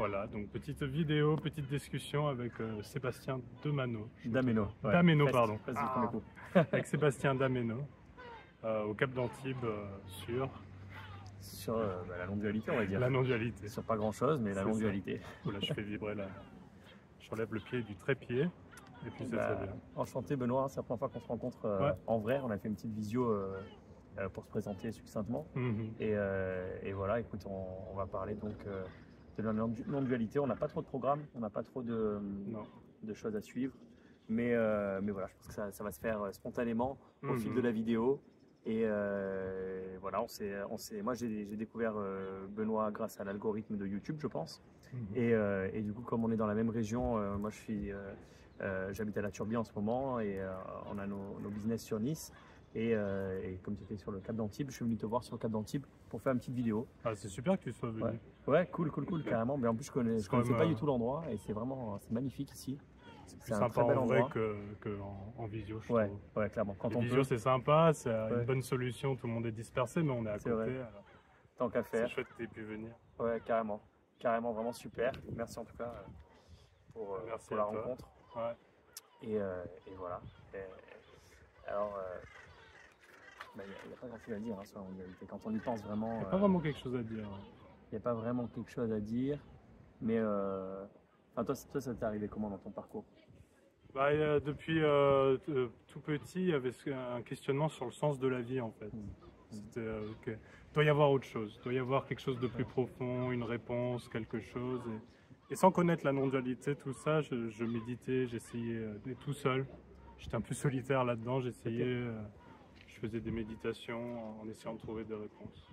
Voilà, donc petite vidéo, petite discussion avec Sébastien Demano. Dameno. Ouais. Dameno, Presque, pardon. presque du premier coup. Avec Sébastien Dameno, au Cap d'Antibes, Sur la non-dualité, on va dire. la non-dualité. Sur pas grand-chose, mais la C'est ça. non-dualité. Voilà, je fais vibrer là. J'enlève le pied du trépied, et puis c'est Bah, très bien. enchanté Benoît, c'est la première fois qu'on se rencontre Ouais. en vrai. On a fait une petite visio pour se présenter succinctement. Mhm. Et voilà, écoute, on va parler donc de la non-dualité. On n'a pas trop de programme, on n'a pas trop Non. de choses à suivre. Mais voilà, je pense que ça va se faire spontanément au fil Mhm. de la vidéo. Et voilà, moi j'ai découvert Benoît grâce à l'algorithme de YouTube, je pense. Mhm. Et du coup, comme on est dans la même région, moi j'habite à la Turbie en ce moment et on a nos business sur Nice. Et comme tu étais sur le Cap d'Antibes, je suis venu te voir sur le Cap d'Antibes pour faire une petite vidéo. Ah, c'est super que tu sois venu. Ouais, cool, carrément. Mais en plus, je connaissais quand même, pas du tout l'endroit et c'est magnifique ici. C'est plus C'est un sympa très bel en vrai endroit. qu'en visio, je Ouais, trouve. ouais, clairement. Quand Les on visio, peut, c'est sympa, c'est Ouais. une bonne solution, tout le monde est dispersé, mais on est à C'est côté. vrai. Alors, tant qu'à c'est faire. chouette que tu aies pu venir. Ouais, carrément. Carrément, vraiment super. Merci en tout cas pour Merci la à toi. rencontre. Ouais. Et voilà. Alors, il n'y a pas grand chose à dire sur la mondialité. Quand on y pense vraiment, Il n'y a pas vraiment quelque chose à dire. il n'y a pas vraiment quelque chose à dire. Mais toi, ça t'est arrivé comment dans ton parcours? Bah, depuis tout petit, il y avait un questionnement sur le sens de la vie en fait. C'était il doit y avoir autre chose, il doit y avoir quelque chose de plus profond, une réponse, quelque chose. Et sans connaître la non-dualité, tout ça, je méditais, j'essayais d'être tout seul. J'étais un peu solitaire là-dedans, j'essayais, je faisais des méditations en essayant de trouver des réponses.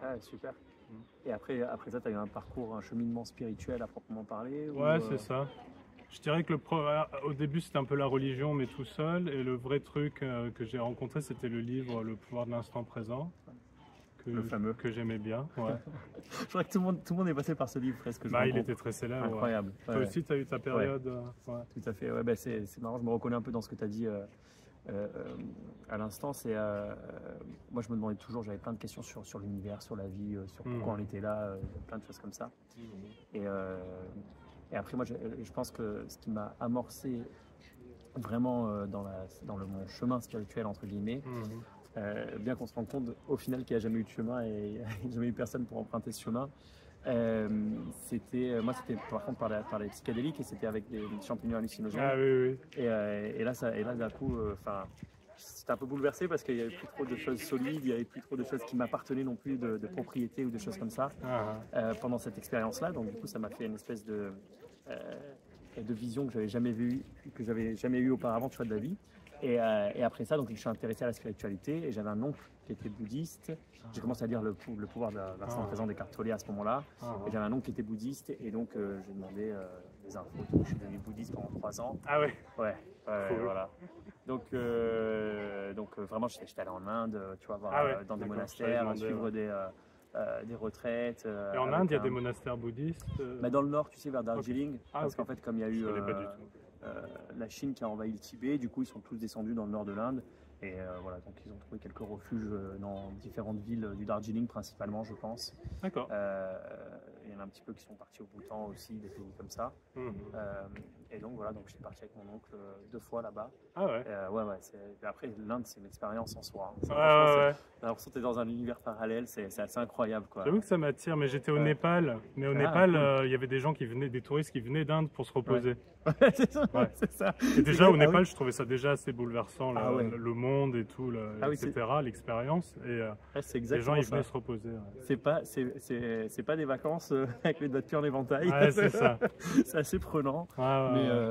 Ah, super. Et après ça, tu as eu un parcours, un cheminement spirituel à proprement parler Ouais, c'est ça. Je dirais que au début c'était un peu la religion, mais tout seul. Et le vrai truc que j'ai rencontré, c'était le livre Le pouvoir de l'instant présent, Le fameux. que j'aimais bien. Ouais. Je crois que tout le monde est passé par ce livre presque. Bah, il était très célèbre. Incroyable. Ouais. Toi aussi, tu as eu ta période. Ouais. Tout à fait. Ouais, bah, c'est marrant, je me reconnais un peu dans ce que tu as dit à l'instant. Moi, je me demandais toujours, j'avais plein de questions sur l'univers, sur la vie, sur pourquoi on était là, plein de choses comme ça. Et après, moi, je pense que ce qui m'a amorcé vraiment dans mon chemin spirituel, entre guillemets, bien qu'on se rende compte au final qu'il n'y a jamais eu de chemin et il n'y a jamais eu personne pour emprunter ce chemin, c'était par contre par les psychédéliques et c'était avec des champignons hallucinogènes. Ah oui, oui. Et là d'un coup, c'était un peu bouleversé parce qu'il n'y avait plus trop de choses solides, il n'y avait plus trop de choses qui m'appartenaient non plus, de propriété ou de choses comme ça pendant cette expérience-là. Donc du coup, ça m'a fait une espèce de vision que j'avais jamais eu auparavant, tu vois, de la vie. Et après ça, donc, je suis intéressé à la spiritualité et j'avais un oncle qui était bouddhiste. J'ai commencé à lire le pouvoir de l'instant présent d'Eckhart Tolle à ce moment-là. Et j'avais un oncle qui était bouddhiste et donc j'ai demandé des infos. Je suis devenu bouddhiste pendant 3 ans. Ah ouais. Ouais, Cool. voilà. Donc vraiment, j'étais allé en Inde, tu vois, dans des D'accord, monastères, je suivre des retraites. Et en Inde, il y a des monastères bouddhistes Dans le nord, tu sais, vers Darjeeling. Parce qu'en fait, comme il y a eu je connais pas du tout. la Chine qui a envahi le Tibet, du coup, ils sont tous descendus dans le nord de l'Inde. Et voilà, donc ils ont trouvé quelques refuges dans différentes villes du Darjeeling principalement, je pense. D'accord. Il y en a un petit peu qui sont partis au Bhoutan aussi, des pays comme ça. Et donc voilà, donc je suis parti avec mon oncle 2 fois là-bas. Ah ouais. Après, l'Inde, c'est une expérience en soi. Ouais. T'as l'impression que t'es dans un univers parallèle, c'est assez incroyable, quoi. J'avoue que ça m'attire, mais j'étais au Népal. Mais au Népal, il y avait des gens des touristes qui venaient d'Inde pour se reposer. Ouais, c'est ça. Ouais. C'est ça. Et déjà au Népal, je trouvais ça déjà assez bouleversant, le monde et tout, oui, etc., l'expérience. Et c'est les gens, exactement ils ça. venaient se reposer. Ouais. C'est pas des vacances avec les doigts de pied en éventail. Ouais, c'est ça. C'est assez prenant,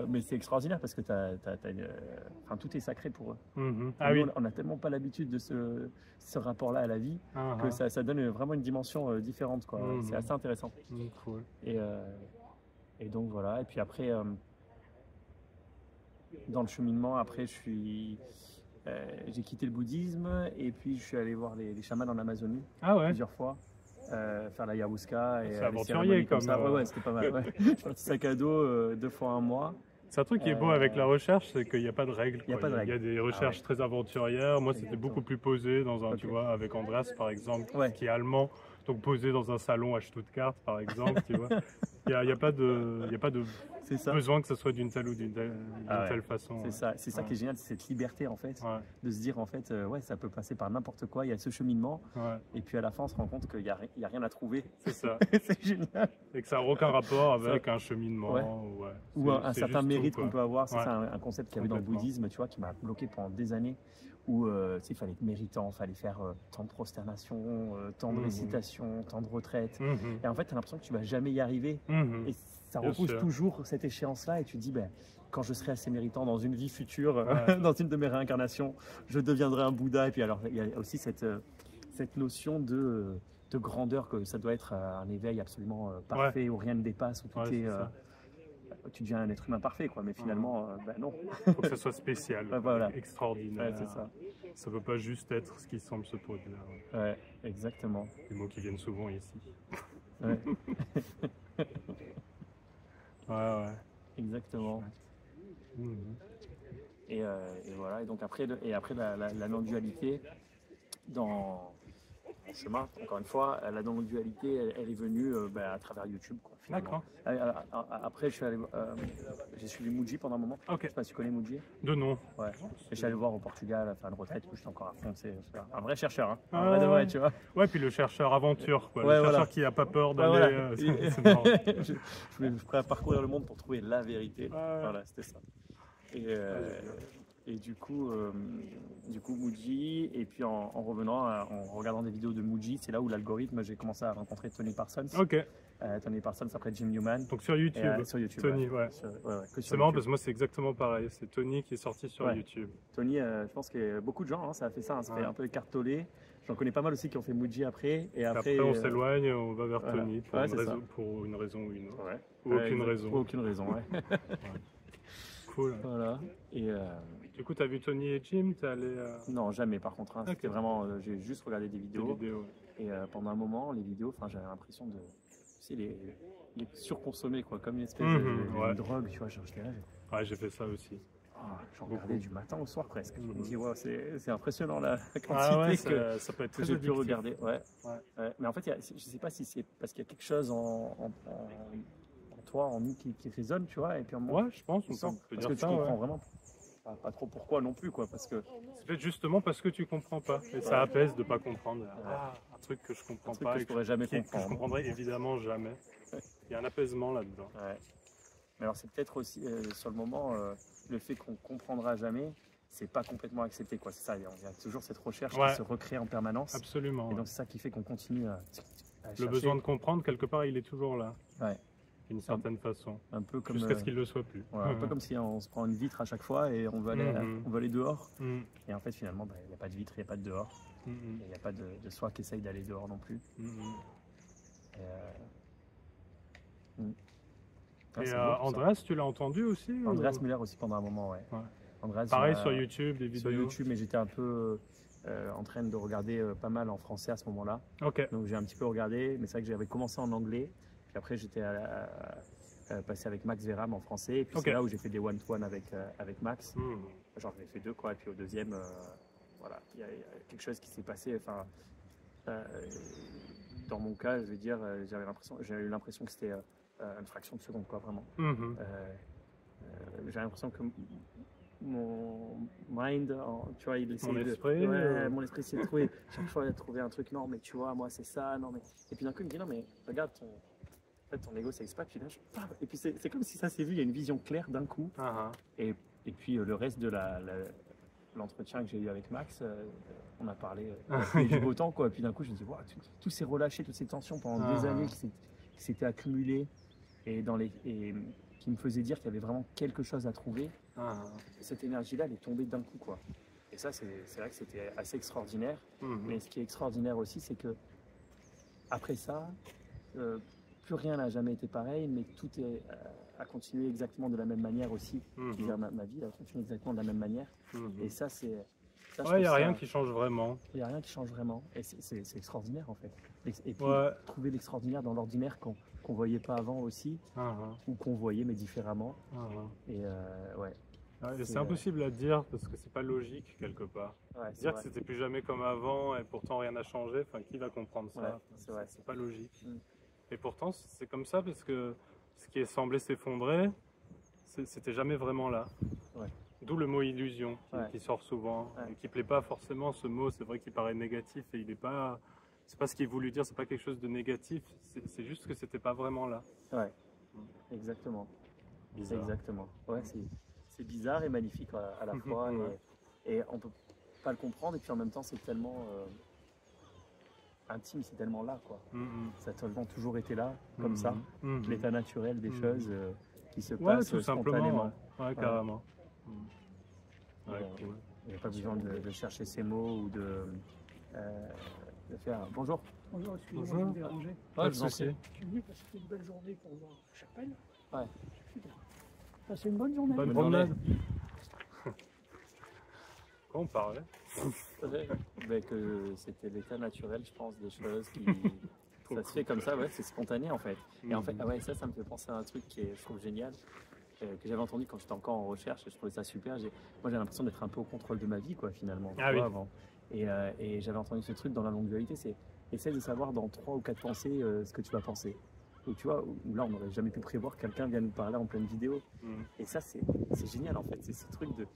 mais c'est extraordinaire parce que tout est sacré pour eux. Ah oui. On n'a tellement pas l'habitude de ce rapport-là à la vie que ça donne vraiment une dimension différente, quoi. C'est assez intéressant. Cool. Et donc voilà. Et puis après, dans le cheminement, après j'ai quitté le bouddhisme et puis je suis allé voir les chamans en Amazonie plusieurs fois. Faire l'ayahuasca et c'est les aventurier cérémonies comme comme ça. Ouais, c'était pas mal. Ouais. Je suis parti sac à dos 2 fois un mois. C'est un truc qui est beau avec la recherche, c'est qu'il n'y a pas de règles. Il y a pas de règles. Il y a des recherches très aventurières. Moi, c'était beaucoup plus posé tu vois, avec Andreas par exemple, qui est allemand. Donc poser dans un salon à Stuttgart, par exemple, tu vois. Il n'y a pas de besoin que ce soit d'une telle ou d'une telle façon. C'est ça qui est génial, c'est cette liberté en fait, de se dire en fait, ouais, ça peut passer par n'importe quoi, il y a ce cheminement, et puis à la fin on se rend compte qu'il n'y a rien à trouver. C'est ça. C'est génial. Et que ça n'a aucun rapport avec un cheminement. Ou un certain mérite qu'on peut avoir, c'est un concept qu'il y avait dans le Complètement. bouddhisme, tu vois, qui m'a bloqué pendant des années, où il fallait être méritant, il fallait faire tant de prosternation, tant de récitation, tant de retraite. Et en fait, tu as l'impression que tu vas jamais y arriver. Et ça repousse toujours cette échéance-là, et tu te dis, ben, quand je serai assez méritant dans une vie future, dans une de mes réincarnations, je deviendrai un Bouddha. Et puis alors, il y a aussi cette notion de grandeur, que ça doit être un éveil absolument parfait, où rien ne dépasse, où tout est... tu deviens un être humain parfait, quoi, mais finalement, ben non. Il faut que ça soit spécial, extraordinaire. C'est ça. Ça ne peut pas juste être ce qui semble se produire. Ouais, exactement. Des mots qui viennent souvent ici. Ouais. Ouais. Exactement. Et voilà. Et donc après la non-dualité dans mon chemin, encore une fois, la non-dualité, elle est venue à travers YouTube. D'accord. Après, j'ai suivi Muji pendant un moment. Je sais pas si tu connais Muji. De nom. Ouais. Et je suis allé le voir au Portugal, faire une retraite, où j'étais encore à fond. C'est un vrai chercheur, hein. Un vrai de vrai, tu vois. Ouais, puis le chercheur aventure, quoi. Ouais, le chercheur qui n'a pas peur d'aller. C'est marrant. Je suis prêt à parcourir le monde pour trouver la vérité. Voilà, c'était ça. Et du coup, Muji, et puis en revenant, en regardant des vidéos de Muji, c'est là où l'algorithme, j'ai commencé à rencontrer Tony Parsons. Tony Parsons après Jim Newman. Donc sur YouTube. Sur YouTube. Tony, c'est marrant parce que moi c'est exactement pareil. C'est Tony qui est sorti sur YouTube. Tony, je pense que beaucoup de gens, ça a fait ça. Ça fait un peu écartolé. J'en connais pas mal aussi qui ont fait Muji après. Et après on s'éloigne, on va vers Tony pour une raison ou une autre. Ou aucune raison. Ou aucune raison, Cool. Voilà. Et du coup, tu as vu Tony et Jim? T'es allé Non, jamais par contre. C'était vraiment, j'ai juste regardé des vidéos. Et pendant un moment, les vidéos, j'avais l'impression de, les surconsommer, quoi, comme une espèce de drogue, tu vois. Ouais, j'ai fait ça aussi. J'en regardais du matin au soir presque. Je me dis, c'est impressionnant la quantité que ça peut être très j'ai pu regarder. Mais en fait, je sais pas si c'est parce qu'il y a quelque chose en toi, en nous qui résonne, tu vois. Et puis je pense qu'on peut dire ça. Parce que tu comprends vraiment pas trop pourquoi non plus, quoi. Parce que c'est peut-être justement parce que tu comprends pas. Et ça apaise de pas comprendre. Un truc que je comprends pas. Que je pourrais jamais comprendre. Que je comprendrai évidemment jamais. Il y a un apaisement là-dedans. Mais alors c'est peut-être aussi sur le moment le fait qu'on comprendra jamais, c'est pas complètement accepté, quoi. C'est ça, il y a toujours cette recherche qui se recrée en permanence. Absolument. Et donc c'est ça qui fait qu'on continue à le besoin de comprendre, quelque part, il est toujours là. D'une certaine façon. Un peu comme jusqu'à ce qu'il ne le soit plus. Un peu comme si on se prend une vitre à chaque fois et on veut aller dehors. Et en fait finalement il n'y a pas de vitre, il n'y a pas de dehors. Il n'y a pas de soi qui essaye d'aller dehors non plus. Et Andreas, tu l'as entendu aussi? Andreas Müller aussi pendant un moment, Andreas, pareil sur YouTube, des vidéos? Sur YouTube, mais j'étais un peu en train de regarder pas mal en français à ce moment-là. Donc j'ai un petit peu regardé, mais c'est vrai que j'avais commencé en anglais. Puis après, j'étais passé avec Max Verham en français. Et puis c'est là où j'ai fait des one-to-one avec Max. J'en ai fait 2, quoi. Et puis au deuxième, voilà, il y a quelque chose qui s'est passé. Enfin, dans mon cas, je veux dire, j'ai eu l'impression que c'était une fraction de seconde, quoi, vraiment. J'ai l'impression que mon mind, tu vois, il essayait mon esprit s'est trouvé chaque fois de trouver un truc. Non, mais tu vois, moi c'est ça. Non, mais et puis d'un coup, il me dit non, mais regarde ton ego, ça explose. Et puis c'est comme si ça s'est vu. Il y a une vision claire d'un coup. Et puis le reste de l'entretien que j'ai eu avec Max, on a parlé du beau temps, quoi. Et puis d'un coup, je me dis, wow, tout s'est relâché, toutes ces tensions pendant des années qui s'étaient accumulées et qui me faisaient dire qu'il y avait vraiment quelque chose à trouver. Et cette énergie-là, elle est tombée d'un coup, quoi. Et ça, c'est vrai que c'était assez extraordinaire. Mais ce qui est extraordinaire aussi, c'est que après ça, plus rien n'a jamais été pareil, mais tout a continué exactement de la même manière aussi. Ma vie a continué exactement de la même manière. Et ça, c'est... il n'y a rien qui change vraiment. Il n'y a rien qui change vraiment. Et c'est extraordinaire, en fait. Et puis, trouver l'extraordinaire dans l'ordinaire qu'on ne voyait pas avant aussi, ou qu'on voyait, mais différemment. Et Ouais, c'est impossible à dire parce que c'est pas logique quelque part. Ouais, Dire que c'était plus jamais comme avant et pourtant rien n'a changé, enfin qui va comprendre ça? C'est pas logique. Et pourtant c'est comme ça parce que ce qui est semblé s'effondrer, c'était jamais vraiment là. Ouais. D'où le mot illusion qui sort souvent et qui plaît pas forcément. Ce mot, c'est vrai qu'il paraît négatif et il est pas. C'est pas ce qu'il voulait dire. C'est pas quelque chose de négatif. C'est juste que c'était pas vraiment là. Ouais. Exactement. Bizarre. Exactement. Ouais, c'est bizarre et magnifique à la fois et on peut pas le comprendre et puis en même temps c'est tellement intime, c'est tellement là quoi. Ça a tellement toujours été là, comme ça, l'état naturel des choses qui se passent tout spontanément. Ouais, carrément. Il n'y a pas besoin de chercher ces mots ou de faire bonjour. Bonjour, excusez-moi de vous déranger. Pas de souci. Je suis venu parce que c'était une belle journée pour voir la chapelle. Ouais. Passez une bonne journée. Bonne promenade. Quoi on parlait? Que c'était l'état naturel, je pense, des choses qui. Ça se fait comme ça, ouais, c'est spontané en fait. Et en fait, ça me fait penser à un truc qui est, je trouve, génial, que j'avais entendu quand j'étais encore en recherche, et je trouvais ça super. Moi, j'ai l'impression d'être un peu au contrôle de ma vie, quoi, finalement. Avant. Et j'avais entendu ce truc dans la non-dualité, c'est essaie de savoir dans 3 ou 4 pensées ce que tu vas penser. Et tu vois, où là, on n'aurait jamais pu prévoir que quelqu'un vienne nous parler en pleine vidéo. Et ça, c'est génial, en fait. C'est ce truc de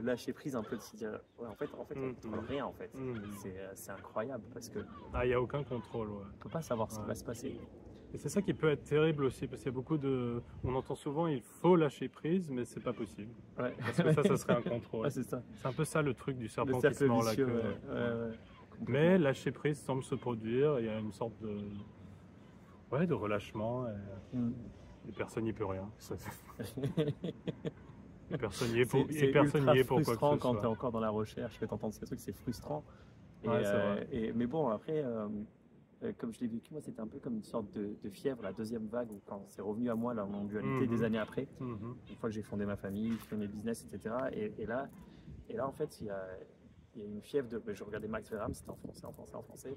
lâcher prise un peu, de se dire, ouais, en fait, on ne contrôle rien, en fait. C'est incroyable, parce que... il n'y a aucun contrôle, on ne peut pas savoir ce qui va se passer. Et c'est ça qui peut être terrible aussi, parce qu'il y a beaucoup de... On entend souvent, il faut lâcher prise, mais c'est pas possible. Ouais. Parce que ça serait un contrôle. C'est ça. C'est un peu ça le truc du serpent qui se mord la queue. Mais lâcher prise semble se produire, il y a une sorte de relâchement, et personne n'y peut rien. Et personne n'y est pour, quoi que ce soit. Quand tu es encore dans la recherche, que tu entends ces trucs, c'est frustrant. Mais bon, après, comme je l'ai vécu, moi, c'était un peu comme une sorte de fièvre, la deuxième vague, où quand c'est revenu à moi, la non-dualité des années après, une fois que j'ai fondé ma famille, fait mes business, etc. Et là, en fait, il y a une fièvre de... Je regardais Max Verham, c'était en français.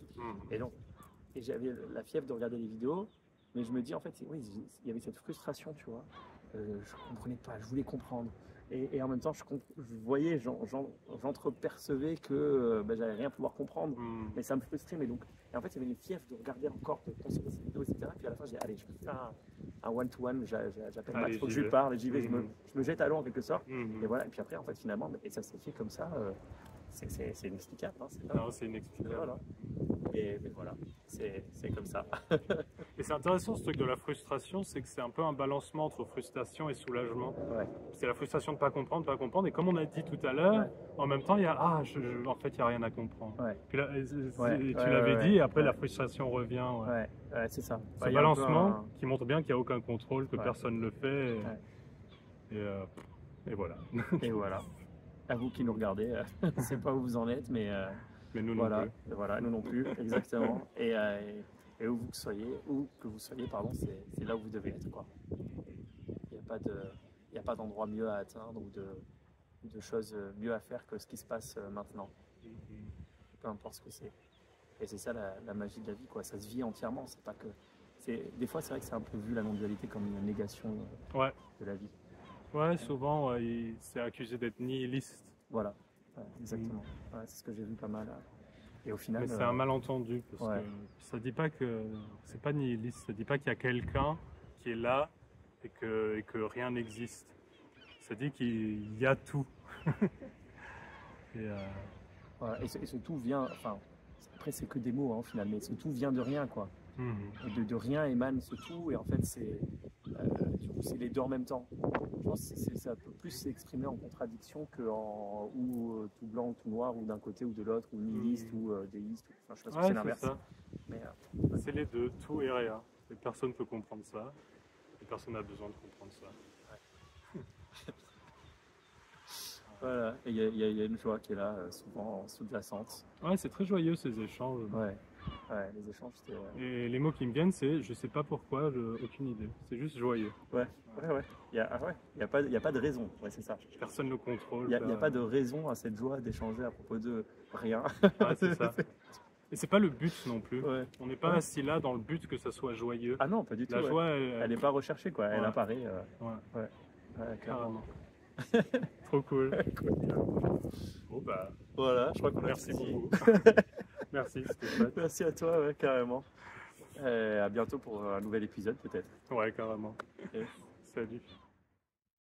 Et j'avais la fièvre de regarder les vidéos, mais je me dis, en fait, oui, il y avait cette frustration, tu vois. Je comprenais pas, je voulais comprendre. Et en même temps, je voyais, j'entrepercevais que j'allais rien pouvoir comprendre, mais ça me frustrait. Et en fait, il y avait une fièvre de regarder encore, de consommer ces vidéos, etc. Puis à la fin, j'ai dit, allez, je peux faire un one-to-one, j'appelle Max, il faut que je lui parle, et j'y vais, je me jette à l'eau en quelque sorte. Et voilà, et puis après, en fait, finalement, et ça s'est fait comme ça, c'est inexplicable. Hein, non, c'est inexplicable. Voilà. Mais voilà, c'est comme ça. Et c'est intéressant ce truc de la frustration, c'est que c'est un peu un balancement entre frustration et soulagement. C'est la frustration de ne pas comprendre. Et comme on a dit tout à l'heure, en même temps, il y a en fait, il n'y a rien à comprendre. Puis là, tu l'avais dit, et après la frustration revient. C'est ça. Ce balancement qui montre bien qu'il n'y a aucun contrôle, que personne ne le fait. Et voilà. Et voilà. À vous qui nous regardez, je ne sais pas où vous en êtes, mais nous voilà, non plus. Voilà, nous non plus, exactement. Et où que vous soyez, pardon, c'est là où vous devez être, quoi. Il n'y a pas d'endroit mieux à atteindre ou de choses mieux à faire que ce qui se passe maintenant. Peu importe ce que c'est. Et c'est ça la magie de la vie, quoi. Ça se vit entièrement. C'est pas que. Des fois, c'est vrai que c'est un peu vu la non-dualité comme une négation de la vie. Ouais, souvent, c'est accusé d'être nihiliste. Voilà, exactement. C'est ce que j'ai vu pas mal. Et au final, mais c'est un malentendu, parce que ça dit pas que c'est pas nihiliste, ça dit pas qu'il y a quelqu'un qui est là et que rien n'existe. Ça dit qu'il y a tout. et ce tout vient, enfin, après c'est que des mots, hein, au final, mais ce tout vient de rien, quoi. Et de rien émane ce tout, et en fait c'est les deux en même temps. Je pense que ça peut plus s'exprimer en contradiction ou tout blanc ou tout noir, ou d'un côté ou de l'autre, ou nihiliste ou déiste. Enfin, je sais pas si c'est l'inverse. C'est les deux, tout et rien. Et personne ne peut comprendre ça, et personne n'a besoin de comprendre ça. Voilà, et il y a une joie qui est là, souvent sous-jacente. Ouais, c'est très joyeux ces échanges. Ouais, les échanges, c'était... Et les mots qui me viennent, c'est je sais pas pourquoi, aucune idée. C'est juste joyeux. Ouais. Il n'y a pas de raison. Ouais, c'est ça. Personne ne contrôle. Il n'y a pas de raison à cette joie d'échanger à propos de rien. C'est ça. Et c'est pas le but non plus. On n'est pas assis là dans le but que ça soit joyeux. Ah non, pas du tout. La joie, elle n'est pas recherchée, quoi. Elle apparaît. Carrément. Trop cool. Bon, bah, Voilà, je crois qu'on a merci tout dit. beaucoup. Merci, c'était chouette. Merci à toi, ouais, carrément. À bientôt pour un nouvel épisode peut-être. Ouais, carrément. Ok. Salut.